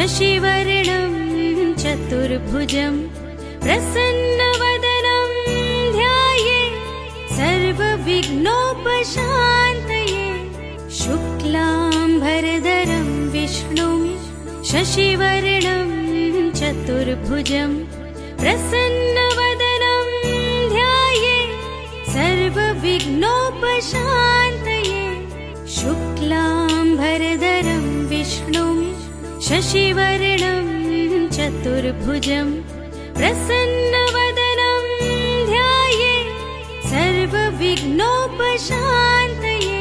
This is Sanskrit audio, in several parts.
शशिवर्णं चतुर्भुजं प्रसन्नवदनं ध्याये सर्वविघ्नोपशान्तये शुक्लाम्बरधरं विष्णुं शशिवर्णं चतुर्भुजं प्रसन्नवदनं ध्याये सर्वविघ्नोपशान्तये शुक्लाम्बरधरं विष्णुं शशिवर्णं चतुर्भुजं प्रसन्नवदनं ध्याये सर्वविघ्नोपशान्तये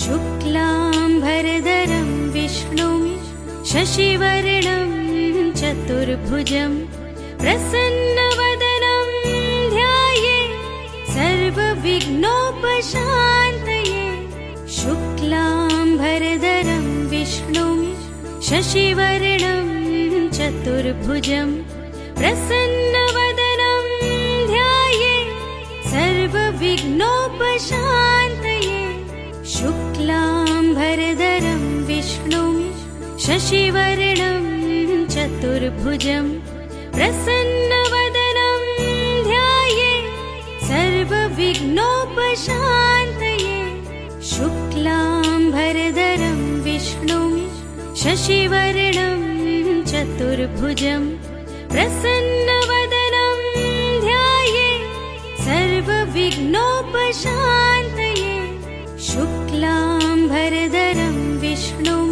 शुक्लाम्बरधरं विष्णुं शशिवर्णं चतुर्भुजं प्रसन्नवदनं ध्याये सर्वविघ्नोपशान्तये शुक्लाम्बरधरं विष्णुं शशिवर्णं चतुर्भुजं प्रसन्नवदनं ध्याये सर्वविघ्नोपशान्तये शुक्लाम्बरधरं विष्णुं शशिवर्णं चतुर्भुजं प्रसन्नवदनं ध्याये सर्वविघ्नोपशान्तये शुक्लाम्बरधरं विष्णुं शशिवर्णं चतुर्भुजं प्रसन्नवदनं ध्याये सर्वविघ्नोपशान्तये शुक्लाम्बरधरं विष्णुं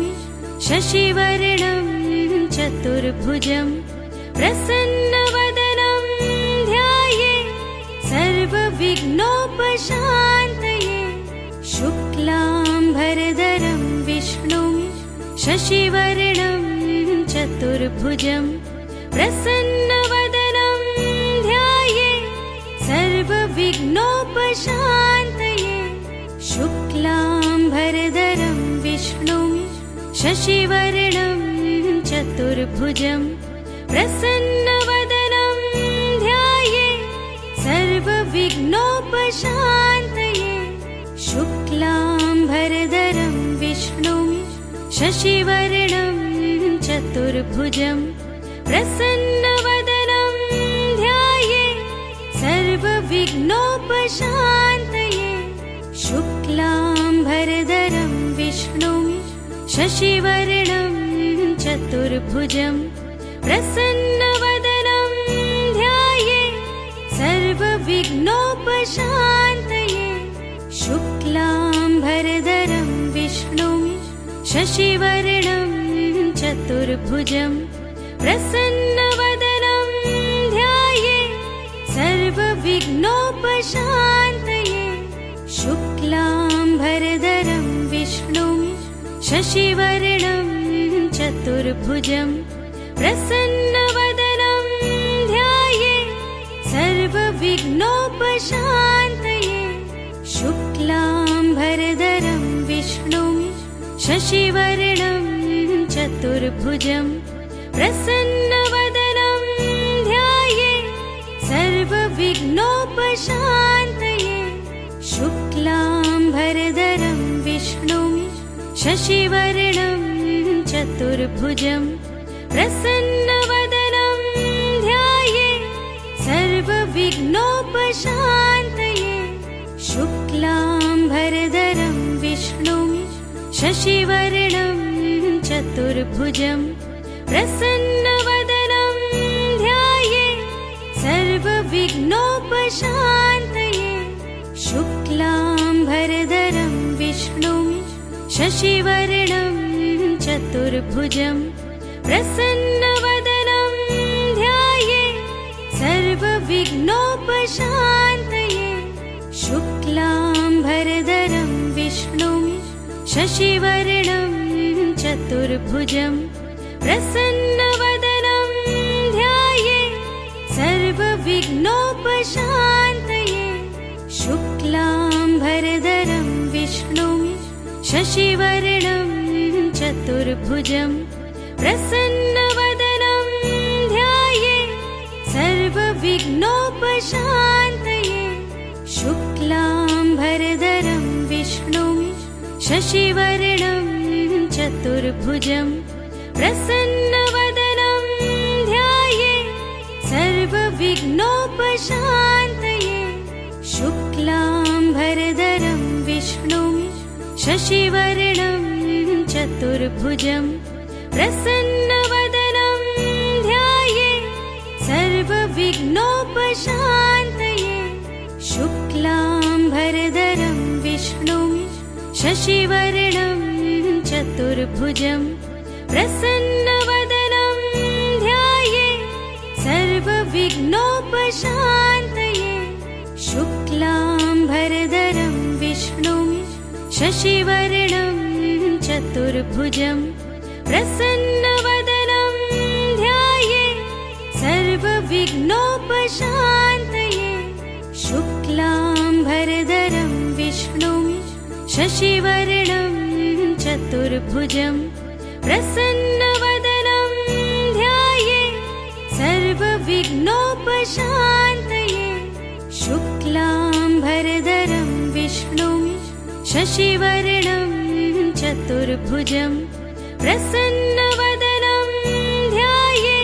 शशिवर्णं चतुर्भुजं प्रसन्नवदनं ध्याये सर्वविघ्नोपशान्तये शुक्लाम्बरधरं विष्णुं शशिवर्णं चतुर्भुजं प्रसन्नवदनं ध्याये सर्वविघ्नोपशान्तये शुक्लाम्बरधरं विष्णुं शशिवर्णं चतुर्भुजं प्रसन्नवदनं ध्याये सर्वविघ्नोपशान्तये शुक्लाम्बरधरं विष्णुं शशिवर्णं चतुर्भुजं प्रसन्नवदनं ध्याये सर्वविघ्नोपशान्तये शुक्लाम्बरधरं विष्णुं शशिवर्णं चतुर्भुजं प्रसन्नवदनं ध्याये सर्वविघ्नोपशान्तये शुक्लाम्बरधरं विष्णुं शशिवर्णं चतुर्भुजं प्रसन्नवदनं ध्याये सर्वविघ्नोपशान्तये शुक्लाम्बरधरं विष्णुं शशिवर्णं चतुर्भुजं प्रसन्नवदनं ध्याये सर्वविघ्नोपशान्तये शुक्लाम्बरधरं विष्णुं शशिवर्णं चतुर्भुजं प्रसन्नवदनं ध्याये सर्वविघ्नोपशान्तये शुक्लाम्बरधरं विष्णुं शशिवर्णं चतुर्भुजं प्रसन्नवदनं ध्याये सर्वविघ्नोपशान्तये शुक्लाम्बरधरं विष्णुं शशिवर्णं चतुर्भुजं प्रसन्नवदनं ध्याये सर्वविघ्नोपशान्तये शुक्लाम्बरधरं विष्णुं शशिवर्णं चतुर्भुजं प्रसन्नवदनं ध्याये सर्वविघ्नोपशान्तये शुक्लाम्बरधरं विष्णुं शशिवर्णं चतुर्भुजं प्रसन्नवदनं ध्याये सर्वविघ्नोपशान्तये शुक्लाम्बरधरं विष्णुं शशिवर्णं चतुर्भुजं प्रसन्नवदनं ध्याये सर्वविघ्नोपशान्तये शुक्लाम्बरधरं विष्णुं शशिवर्णं चतुर्भुजं प्रसन्नवदनं ध्याये सर्वविघ्नोपशान्तये शुक्लाम्बरधरं विष्णुं शशिवर्णं चतुर्भुजं प्रसन्नवदनं ध्याये सर्वविघ्नोपशान्तये शुक्लाम्बरधरं विष्णुं शशिवर्णं चतुर्भुजं प्रसन्नवदनं ध्याये सर्वविघ्नोपशान्तये शुक्लाम्बरधरं विष्णुं शशिवर्णं चतुर्भुजं प्रसन्नवदनं ध्याये सर्वविघ्नोपशान्तये शुक्लाम्बरधरं विष्णुं शशिवर्णं चतुर्भुजं प्रसन्नवदनं ध्याये सर्वविघ्नोपशान्तये शुक्लाम्बरधरं विष्णुं शशिवर्णं चतुर्भुजं प्रसन्नवदनं ध्याये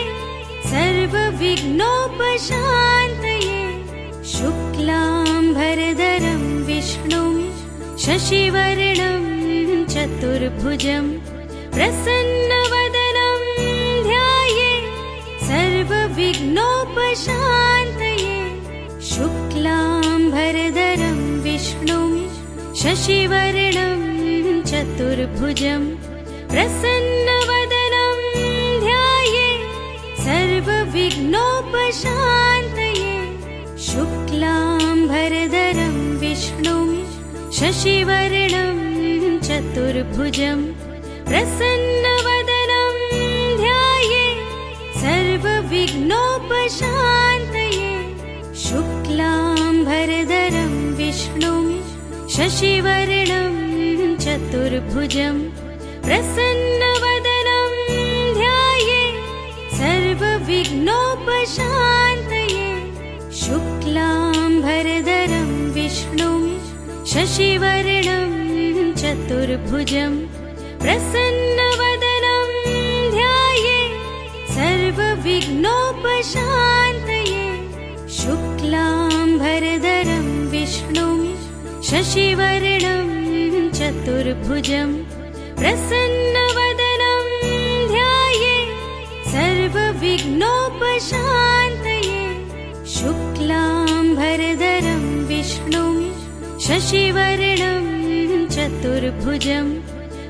सर्वविघ्नोपशान्तये शुक्लाम्बरधरं विष्णुं शशिवर्णं चतुर्भुजं प्रसन्नवदनं ध्याये सर्वविघ्नोपशान्तये शुक्लाम्बरधरं विष्णुं शशिवर्णं चतुर्भुजं प्रसन्नवदनं ध्याये सर्वविघ्नोपशान्तये शुक्लाम्बरधरं विष्णुं शशिवर्णं चतुर्भुजं प्रसन्नवदनं ध्याये सर्वविघ्नोपशान्तये शुक्लाम्बरधरं विष्णुं शशिवर्णं चतुर्भुजं प्रसन्नवदनं ध्याये सर्वविघ्नोपशान्तये शुक्लाम्बरधरं विष्णुं शशिवर्णं चतुर्भुजं प्रसन्नवदनं ध्याये सर्वविघ्नोपशान्तये शुक्लाम्बरधरं विष्णुं शशिवर्णं चतुर्भुजं प्रसन्नवदनं ध्याये सर्वविघ्नोपशान्तये शुक्लाम्बरधरं विष्णुं शशिवर्णं चतुर्भुजं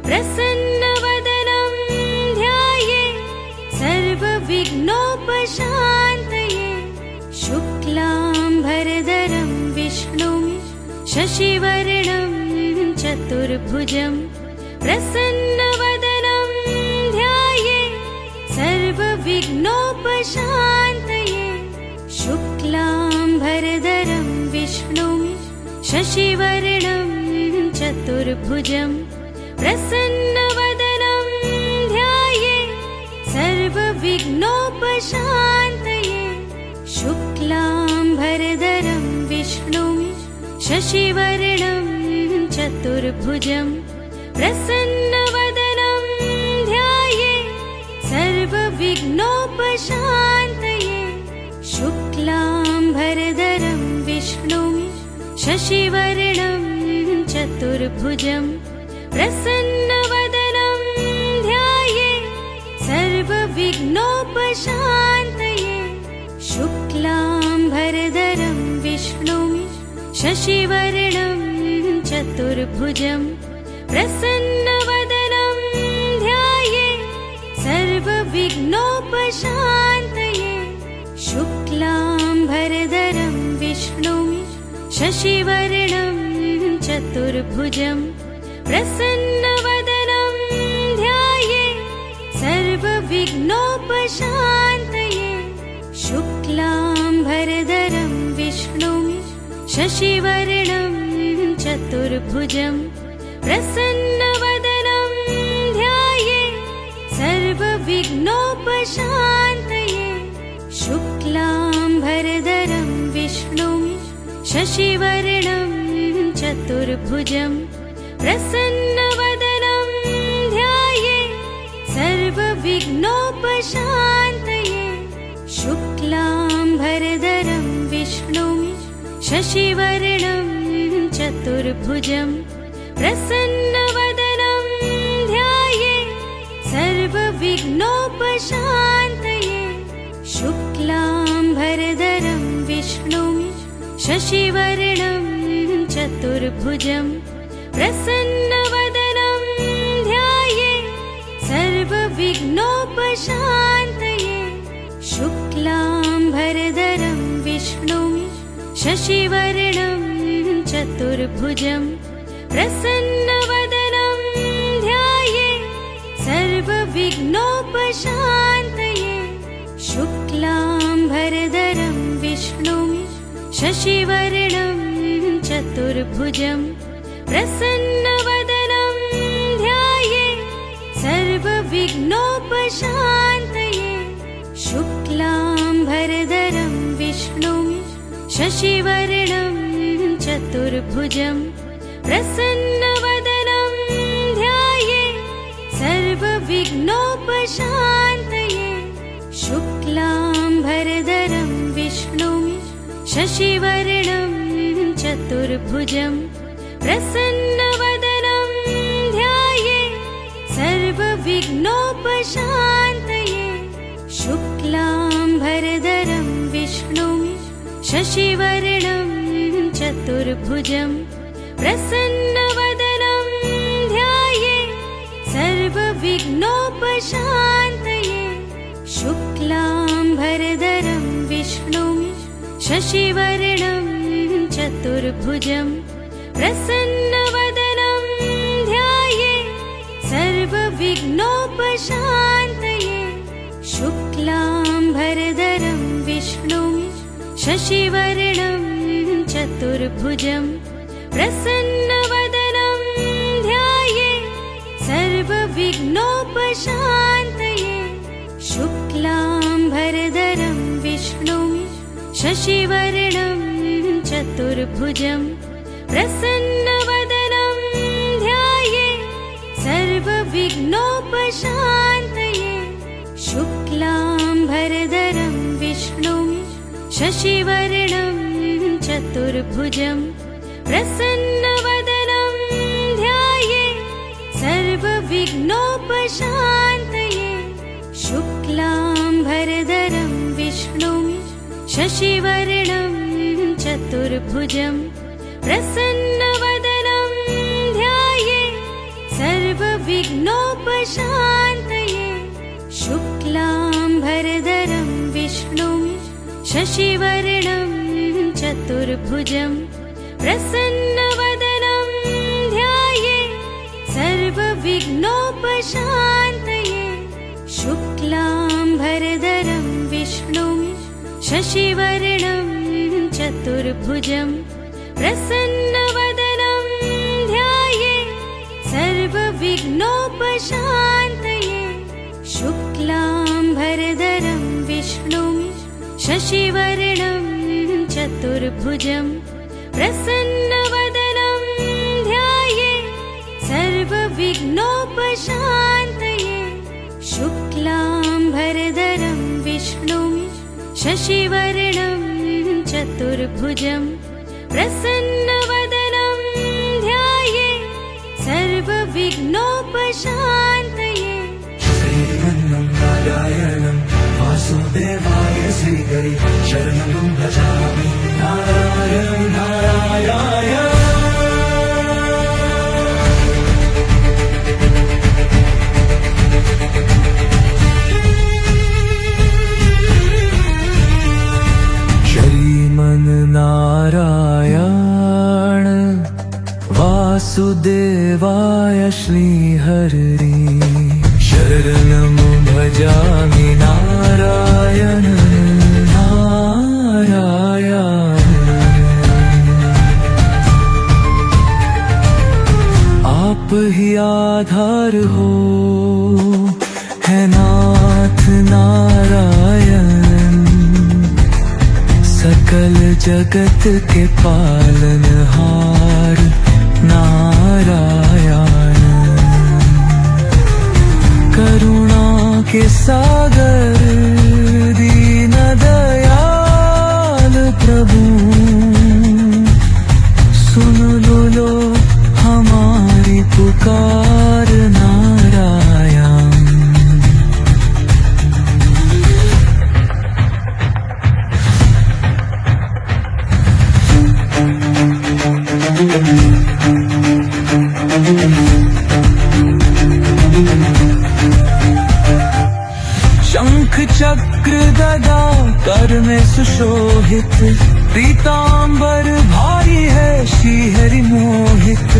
प्रसन्नवदनं ध्याये सर्वविघ्नोपशान्तये शुक्लाम्बरधरं विष्णुं शशिवर्णं चतुर्भुजं प्रसन्नवदनं ध्याये सर्वविघ्नोपशान्तये शुक्लाम्बरधरं विष्णुं शशिवर्णं चतुर्भुजं प्रसन्नवदनं ध्याये सर्वविघ्नोपशान्तये शुक्लाम्बरधरं विष्णुं शशिवर्णं चतुर्भुजं प्रसन्नवदनं ध्याये सर्वविघ्नोपशान्तये शुक्लाम्बरधरं विष्णुं शशिवर्णं चतुर्भुजं प्रसन्नवदनं ध्याये सर्वविघ्नोपशान्तये शुक्लाम्बरधरं विष्णुं शशिवर्णं चतुर्भुजं प्रसन्नवदनं ध्याये सर्वविघ्नोपशान्तये शुक्लाम्बरधरं विष्णुं शशिवर्णं चतुर्भुजं प्रसन्नवदनं ध्याये सर्वविघ्नोपशान्तये शुक्लाम्बरधरं विष्णुं शशिवर्णं चतुर्भुजं प्रसन्नवदनं ध्याये सर्वविघ्नोपशान्तये शुक्लाम्बरधरं विष्णुं शशिवर्णं चतुर्भुजं प्रसन्नवदनं ध्याये सर्व सर्वविघ्नोपशान्तये शुक्लाम्बरधरं विष्णुं शशिवर्णं चतुर्भुजं प्रसन्नवदनं ध्यायेत् सर्वविघ्नोपशान्तये शुक्लाम्बरधरं विष्णुं शशिवर्णं चतुर्भुजं प्रसन्नवदनं ध्यायेत् सर्वविघ्नोपशान्तये शुक्लाम्बरधरं विष्णुं शशिवर्णं चतुर्भुजं प्रसन्नवदनं ध्यायेत् सर्वविघ्नोपशान्तये शुक्लाम्बरधरं विष्णुं शशिवर्णं चतुर्भुजं प्रसन्नवदनं ध्यायेत् सर्वविघ्नोपशान्तये शुक्लाम्बरधरं विष्णुं शशिवर्णं चतुर्भुजं प्रसन्नवदनं ध्यायेत् सर्वविघ्नोपशान्तये शुक्लाम्बरधरं विष्णुं शशिवर्णं चतुर्भुजं प्रसन्नवदनं ध्यायेत् सर्वविघ्नोपशान्तये शुक्लाम्बरधरं विष्णुं शशिवर्णं चतुर्भुजं प्रसन्नवदनं ध्यायेत् सर्वविघ्नोपशान्तये शुक्लाम्बरधरं विष्णुं शशिवर्णं चतुर्भुजं प्रसन्नवदनं ध्यायेत् सर्वविघ्नोपशान्तये शुक्लाम्बरधरं विष्णुं शशिवर्णं चतुर्भुजं प्रसन्नवदनं ध्यायेत् सर्वविघ्नोपशान्तये शुक्लाम्बरधरं विष्णुं शशिवर्णं चतुर्भुजं प्रसन्नवदनं ध्यायेत् सर्वविघ्नोपशान्तये शुक्लाम्बरधरं विष्णुं शशिवर्णं चतुर्भुजं प्रसन्नवदनं ध्यायेत् सर्वविघ्नोपशान्तये शुक्लाम्बरधरं विष्णुं शशिवर्णं चतुर्भुजं प्रसन्नवदनं ध्यायेत् सर्वविघ्नोपशान्तये शुक्लाम्बरधरं विष्णुं शशिवर्णं चतुर्भुजं प्रसन्नवदनं ध्यायेत् सर्वविघ्नोपशान्तये शुक्लाम्बरधरं विष्णुं शशिवर्णं चतुर्भुजं प्रसन्नवदनं ध्यायेत् सर्वविघ्नोपशान्तये शुक्लाम्बरधरं विष्णुं शशिवर्णं चतुर्भुजं प्रसन्नवदनं ध्यायेत् सर्वविघ्नोपशान्तये शुक्लाम्बरधरं विष्णुं शशिवर्णं चतुर्भुजं प्रसन्नवदनं ध्यायेत् सर्वविघ्नोपशान्तये श्रीमन्नं नारायणं वासुदेवाय श्रीहरि शरणं भजामि नारायण नारायण नारायण वासुदेवाय श्रीहरि शरणं भजामि नारायण नारायण आप ही आधार हो है नाथ नारायण सकल जगत के पालनहार नारायण करुणा के सागर दीन दयाल प्रभु, सुन लो हमारी पुकार नारायण। शंख चक्र गदा कर में सुशोभित, पीतांबर भारी है श्रीहरि मोहित।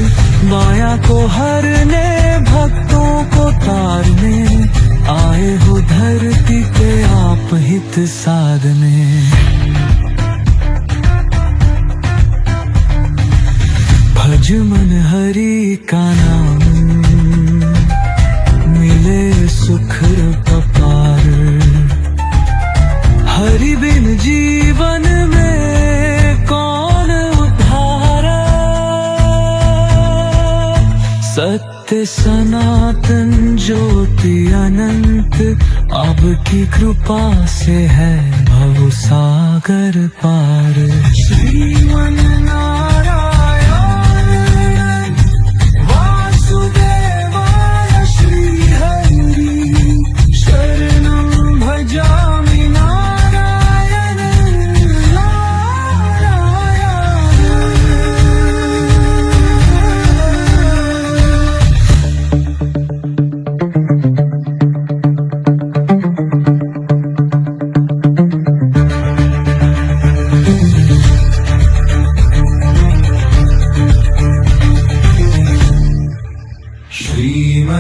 माया को हरने भक्तों को तारने, आए हो धरती पे आप हित साधने। भज मन हरि का नाम, मिले सुख अपार। हरि बिन जीवन में कौन उद्धारा, सत्य सनातन ज्योति अनंत, आपकी कृपा से है भव सागर पार। श्रीमन नारायण वासुदेवाय श्रीहरि, शरणं भजामि नारायण नारायण।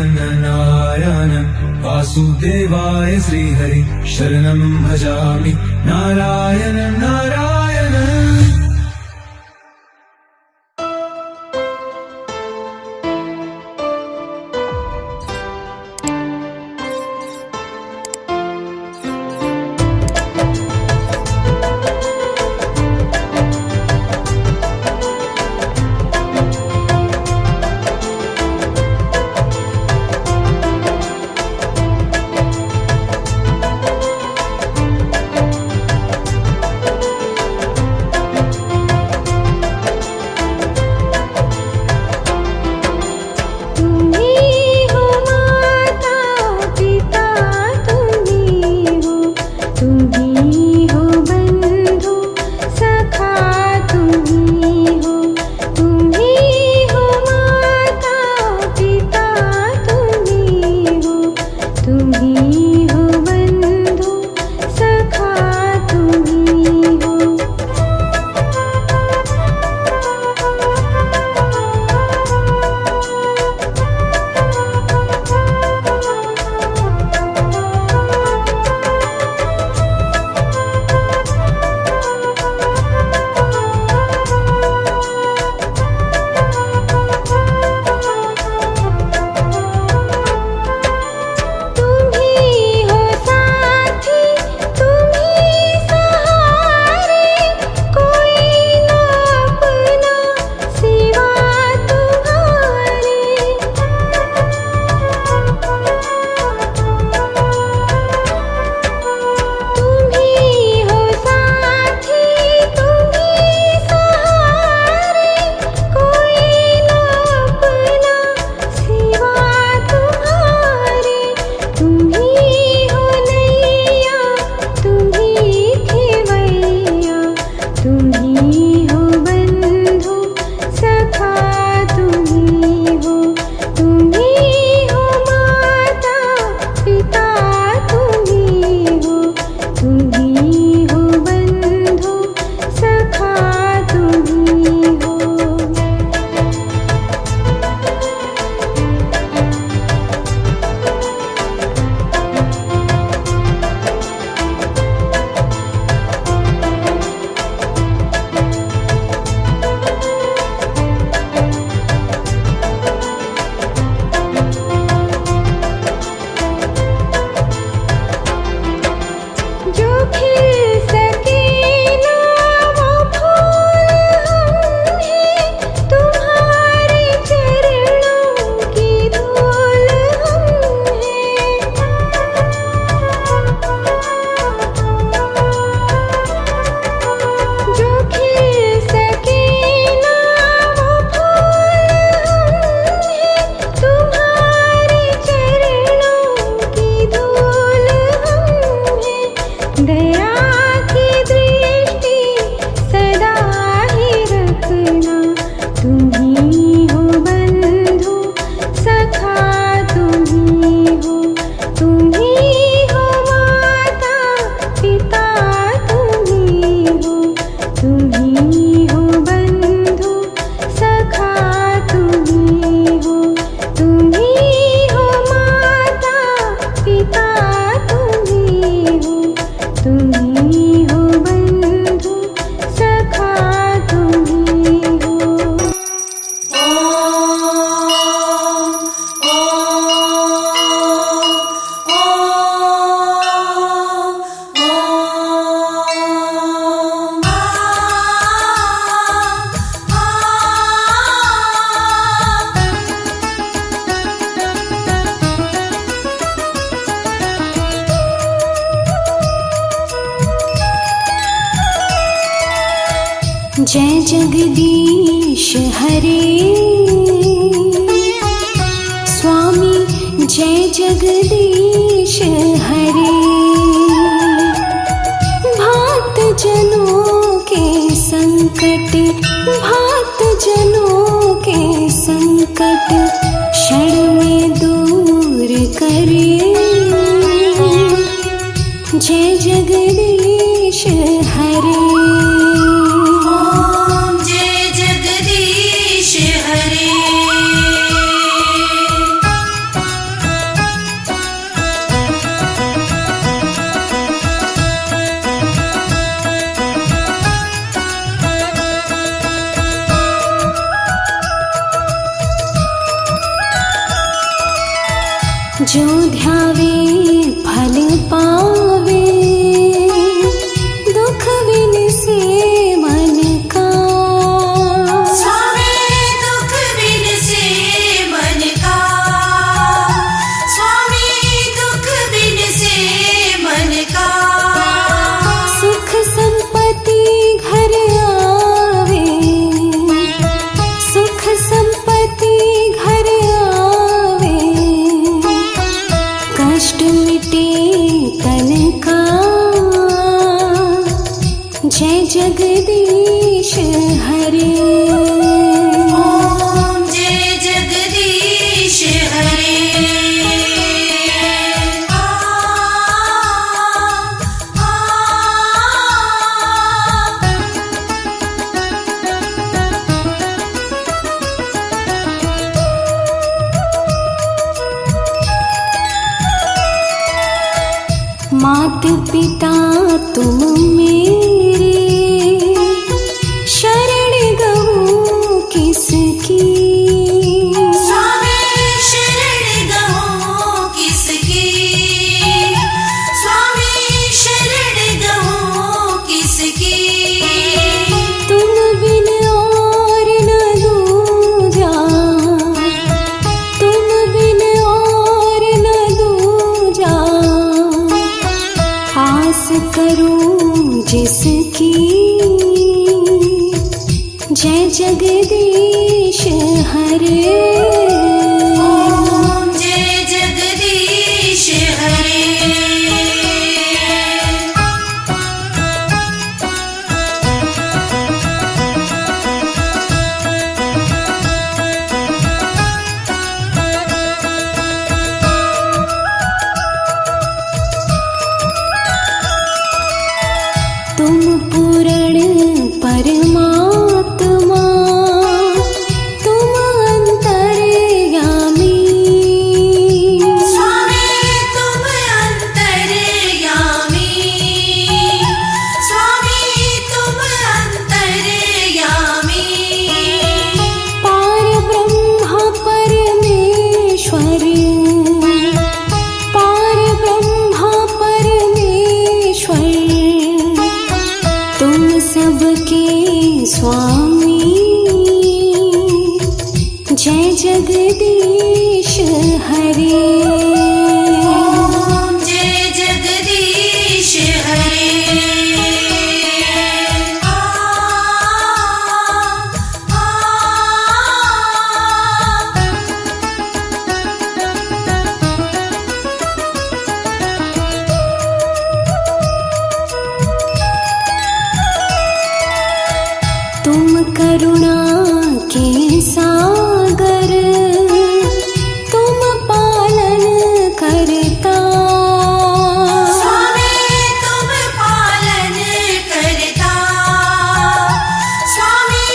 श्रीमन्नारायण वासुदेवाय श्रीहरि, शरणं भजामि नारायण नारायण। जय जगदीश हरे स्वामी, जय जगदीश हरे। भक्त जनों के संकट, भक्त जनों के संकट क्षण में दूर करे। जय जगदीश हरे। ओम जय जगदीश हरे। जो ध्यावे फल पावे, दुख विनसे मन का। स्वामी दुख विनसे मन का, स्वामी दुख विनसे मन का। सुख संपत्ति घर आवे, सुख संपत्ति घर आवे। कष्ट मिटे तन का। जय जगदीश हरे। ओम जय जगदीश हरे। आ, आ, मात पिता तुम मेरे, शरण गहूँ किसकी। स्वामी शरण गहूँ किसकी, स्वामी शरण गहूँ किसकी। तुम बिन और न दूजा, तुम बिन और न दूजा। आस करूं जिसकी। जय जगदीश हरे। ओम जय जगदीश हरे। तुम पूर्ण परमात्मा, तुम अंतर्यामी। स्वामी तुम अंतर्यामी, स्वामी तुम अंतर्यामी। पार ब्रह्म परमेश्वर, पार ब्रह्म परमेश्वर। तुम सबके स्वामी। जय जगदीश हरे। ओम जय जगदीश हरे। आ, आ, तुम करुणा के सागर, तुम पालन करता। स्वामी तुम पालन करता, स्वामी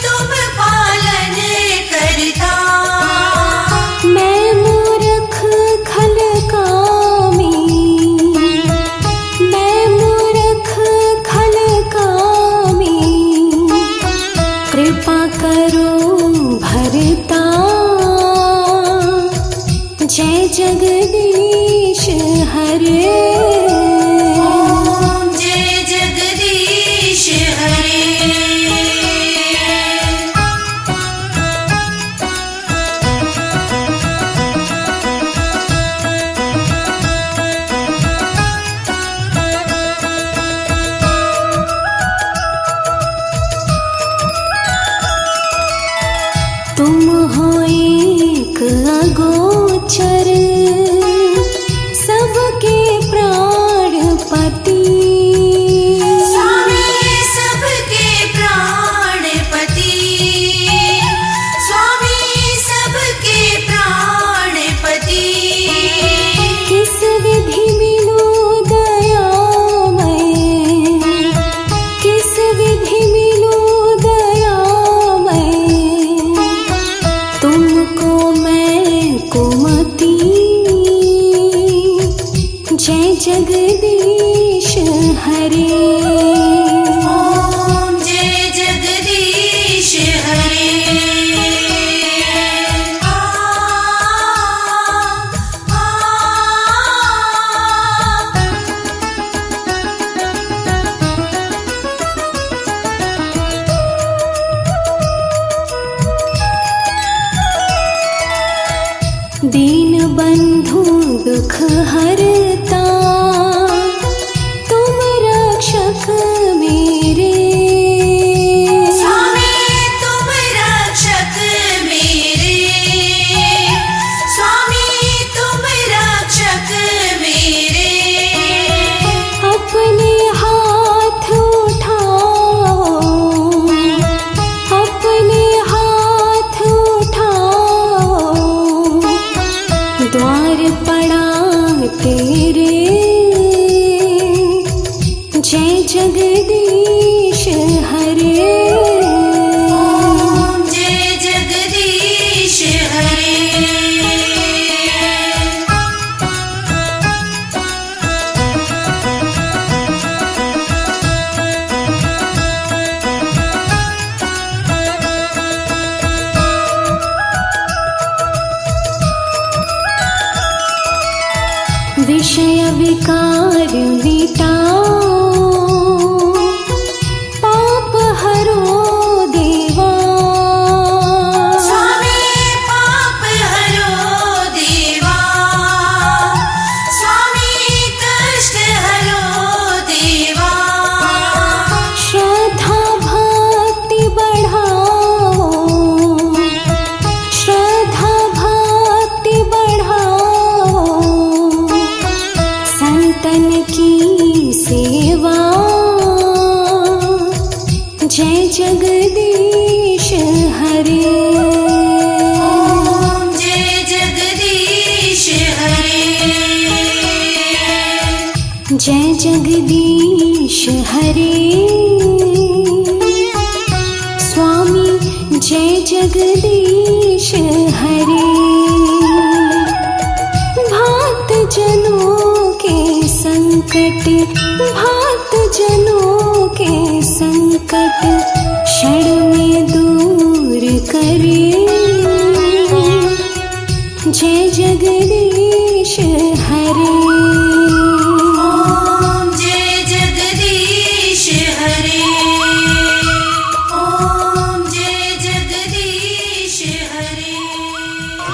तुम पालन करता। मैं मूर्ख खल कामी, मैं मूर्ख खल कामी। कृपा दुख हरता तुम रक्षक मेरे। स्वामी तुम रक्षक मेरे, स्वामी तुम रक्षक मेरे। अपने हाथ उठाओ, अपने हाथ उठाओ, द्वार पड़ा तेरे। जय जगदीश हरे, ओम जय जगदीश हरे। विषय विकार मिटाओ, पाप हरो देवा। स्वामी पाप हरो देवा, स्वामी कष्ट हरो देवा। श्रद्धा भक्ति बढ़ाओ, श्रद्धा भक्ति बढ़ाओ, संतन की सेवा। जय जगदीश हरे, ओम जय जगदीश हरे। जय जगदीश हरे। स्वामी जय जगदीश हरे। भात जनों के संकट, भात जनों के संकट क्षण में दूर करे। जय जगदीश हरे।